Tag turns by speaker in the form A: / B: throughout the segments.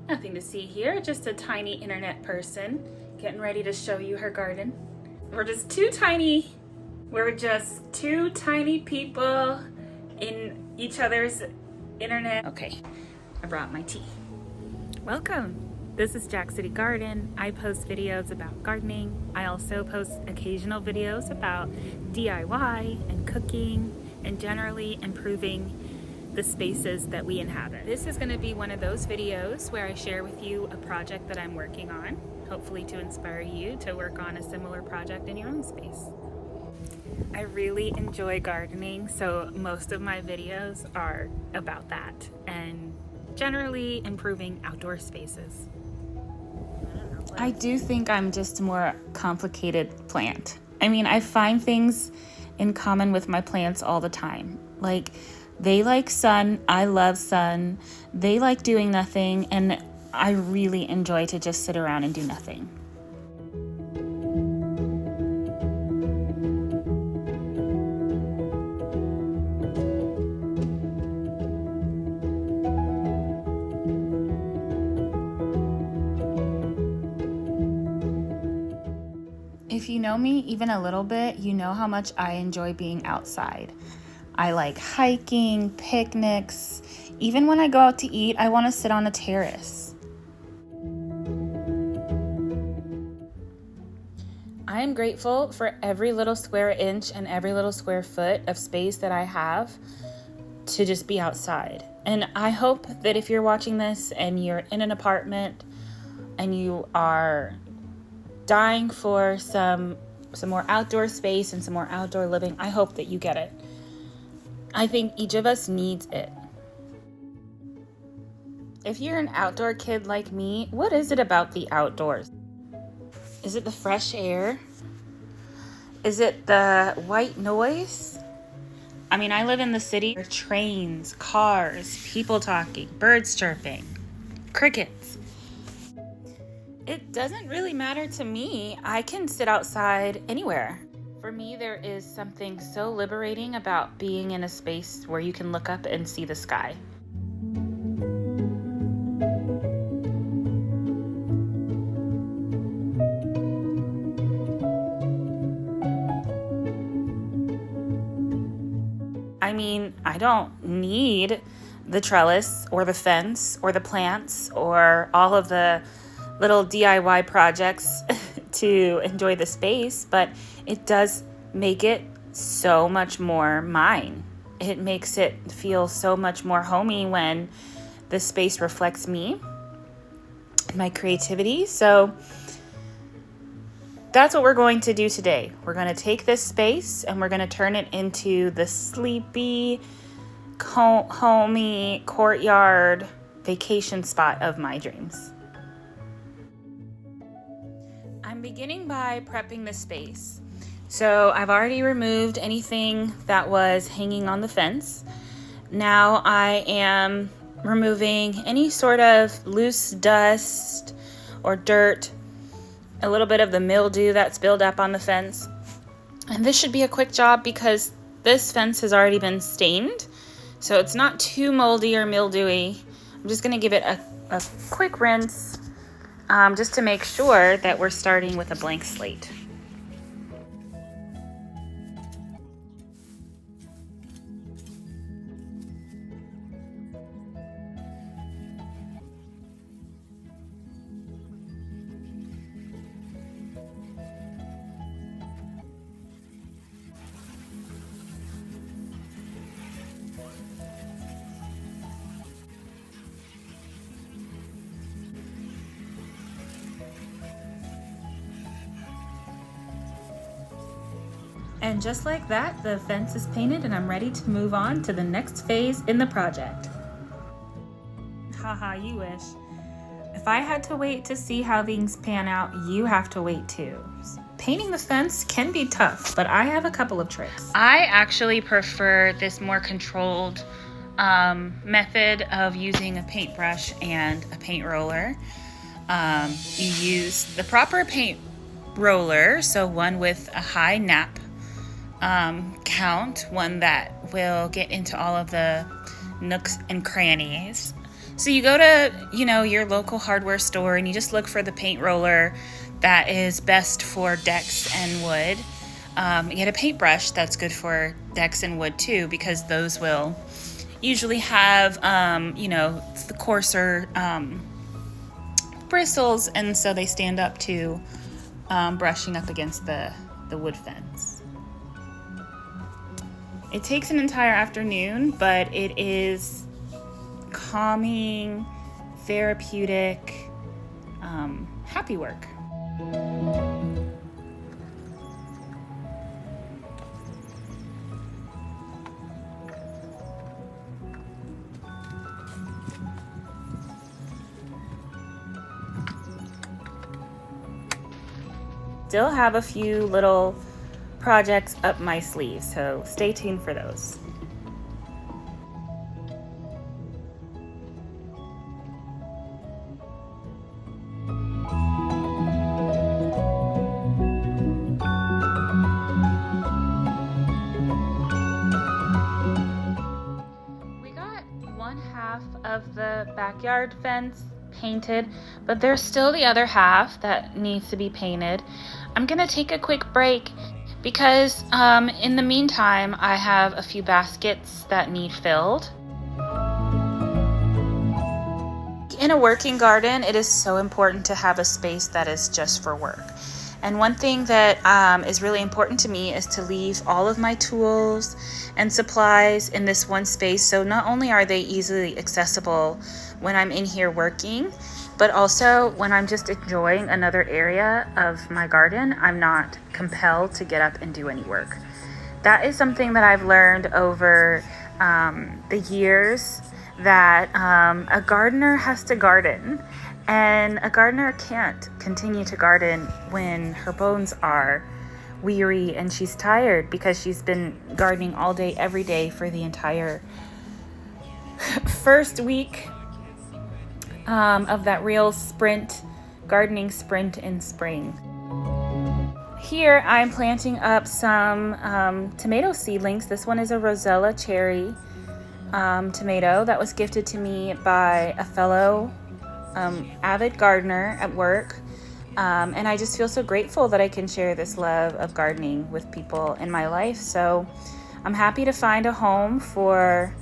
A: Nothing to see here, just a tiny internet person getting ready to show you her garden. We're just two tiny people in each other's internet. Okay, I brought my tea. Welcome. This is Jack City Garden. I post videos about gardening. I also post occasional videos about DIY and cooking and generally improving the spaces that we inhabit. This is going to be one of those videos where I share with you a project that I'm working on, hopefully to inspire you to work on a similar project in your own space. I really enjoy gardening, so most of my videos are about that and generally improving outdoor spaces. I do think I'm just a more complicated plant. I mean, I find things in common with my plants all the time. Like, they like sun, I love sun, they like doing nothing, and I really enjoy to just sit around and do nothing. If you know me even a little bit, you know how much I enjoy being outside. I like hiking, picnics. Even when I go out to eat, I want to sit on a terrace. I am grateful for every little square inch and every little square foot of space that I have to just be outside. And I hope that if you're watching this and you're in an apartment and you are dying for some more outdoor space and some more outdoor living, I hope that you get it. I think each of us needs it. If you're an outdoor kid like me, what is it about the outdoors? Is it the fresh air? Is it the white noise? I mean, I live in the city. There are trains, cars, people talking, birds chirping, crickets. It doesn't really matter to me. I can sit outside anywhere. For me, there is something so liberating about being in a space where you can look up and see the sky. I mean, I don't need the trellis or the fence or the plants or all of the little DIY projects to enjoy the space, but it does make it so much more mine. It makes it feel so much more homey when the space reflects me, my creativity. So that's what we're going to do today. We're going to take this space and we're going to turn it into the sleepy, homey courtyard vacation spot of my dreams. I'm beginning by prepping the space. So I've already removed anything that was hanging on the fence. Now I am removing any sort of loose dust or dirt, a little bit of the mildew that's built up on the fence. And this should be a quick job because this fence has already been stained, so it's not too moldy or mildewy. I'm just gonna give it a quick rinse just to make sure that we're starting with a blank slate. And just like that, the fence is painted and I'm ready to move on to the next phase in the project. Haha, you wish. If I had to wait to see how things pan out, you have to wait too. Painting the fence can be tough, but I have a couple of tricks. I actually prefer this more controlled method of using a paintbrush and a paint roller. You use the proper paint roller, so one with a high nap count, one that will get into all of the nooks and crannies. So you go to, your local hardware store and you just look for the paint roller that is best for decks and wood. You get a paintbrush that's good for decks and wood too, because those will usually have, the coarser bristles, and so they stand up to brushing up against the wood fence. It takes an entire afternoon, but it is calming, therapeutic, happy work. Still have a few little projects up my sleeve, so stay tuned for those. We got one half of the backyard fence painted, but there's still the other half that needs to be painted. I'm gonna take a quick break because in the meantime I have a few baskets that need filled. In a working garden, it is so important to have a space that is just for work. And one thing that is really important to me is to leave all of my tools and supplies in this one space. So not only are they easily accessible when I'm in here working, but also when I'm just enjoying another area of my garden, I'm not compelled to get up and do any work. That is something that I've learned over the years, that a gardener has to garden. And a gardener can't continue to garden when her bones are weary and she's tired because she's been gardening all day, every day for the entire first week of that real gardening sprint in spring. Here I'm planting up some tomato seedlings. This one is a Rosella cherry tomato that was gifted to me by a fellow avid gardener at work, and I just feel so grateful that I can share this love of gardening with people in my life. So I'm happy to find a home for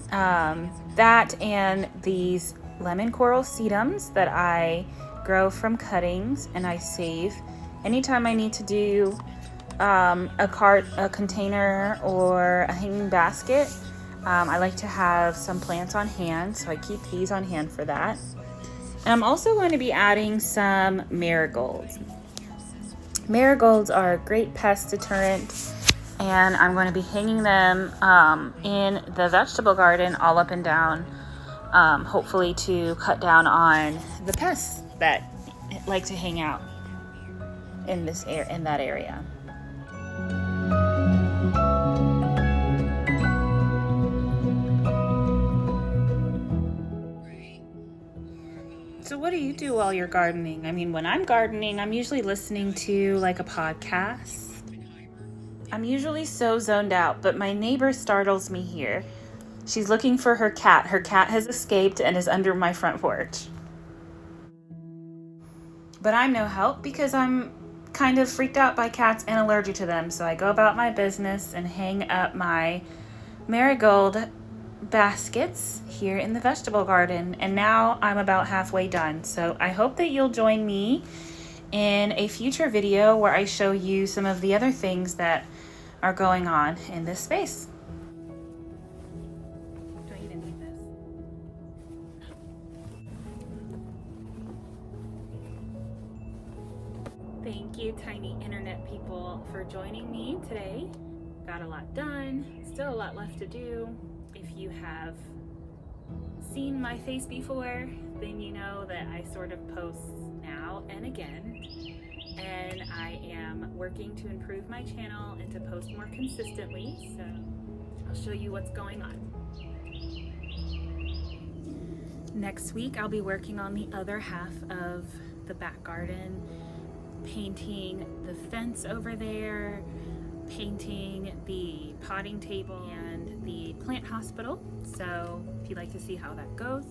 A: that and these lemon coral sedums that I grow from cuttings and I save anytime I need to do a container or a hanging basket. I like to have some plants on hand, so I keep these on hand for that. And I'm also going to be adding some marigolds. Marigolds are a great pest deterrent, and I'm going to be hanging them in the vegetable garden all up and down, hopefully to cut down on the pests that like to hang out in that area. So what do you do while you're gardening? I mean, when I'm gardening, I'm usually listening to like a podcast. I'm usually so zoned out, but my neighbor startles me here. She's looking for her cat. Her cat has escaped and is under my front porch. But I'm no help because I'm kind of freaked out by cats and allergic to them. So I go about my business and hang up my marigold baskets here in the vegetable garden, and now I'm about halfway done. So I hope that you'll join me in a future video where I show you some of the other things that are going on in this space. Do I even need this? Thank you, tiny internet people, for joining me today. Got a lot done, still a lot left to do. If you have seen my face before, then you know that I sort of post now and again, and I am working to improve my channel and to post more consistently, so I'll show you what's going on. Next week I'll be working on the other half of the back garden, painting the fence over there, painting the potting table and the plant hospital. So if you'd like to see how that goes,